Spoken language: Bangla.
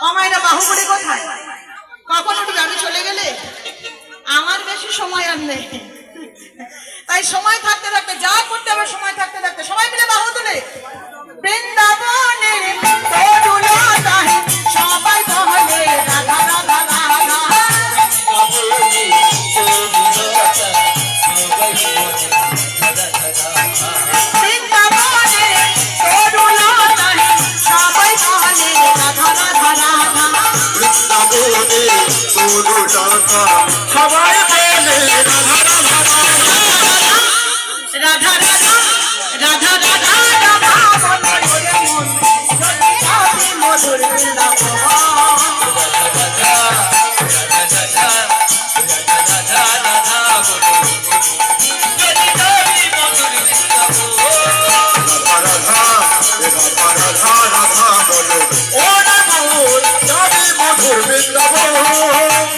অমায়না বাহুবলী কোথায়? কখন উঠবে? আমি চলে গেলে আমার বেশি সময় আর নেই, তাই সময় থাকতে থাকতে যা করতে হবে, সময় থাকতে থাকতে সবাই মিলে বাহু তুলে বৃন্দাবনের তরুলতায় সবাই বলে রাধা রাধা রাধা। বৃন্দাবনের তরুলতায় সবাই বলে রাধা রাধা রাধা। বৃন্দাবনের তরুলতা সবাই বলে রাধা রাধা রাধা রাধা রাধা রাধা রাধা বলে ওরে মন যদি যাবে মধুর বৃন্দাবন।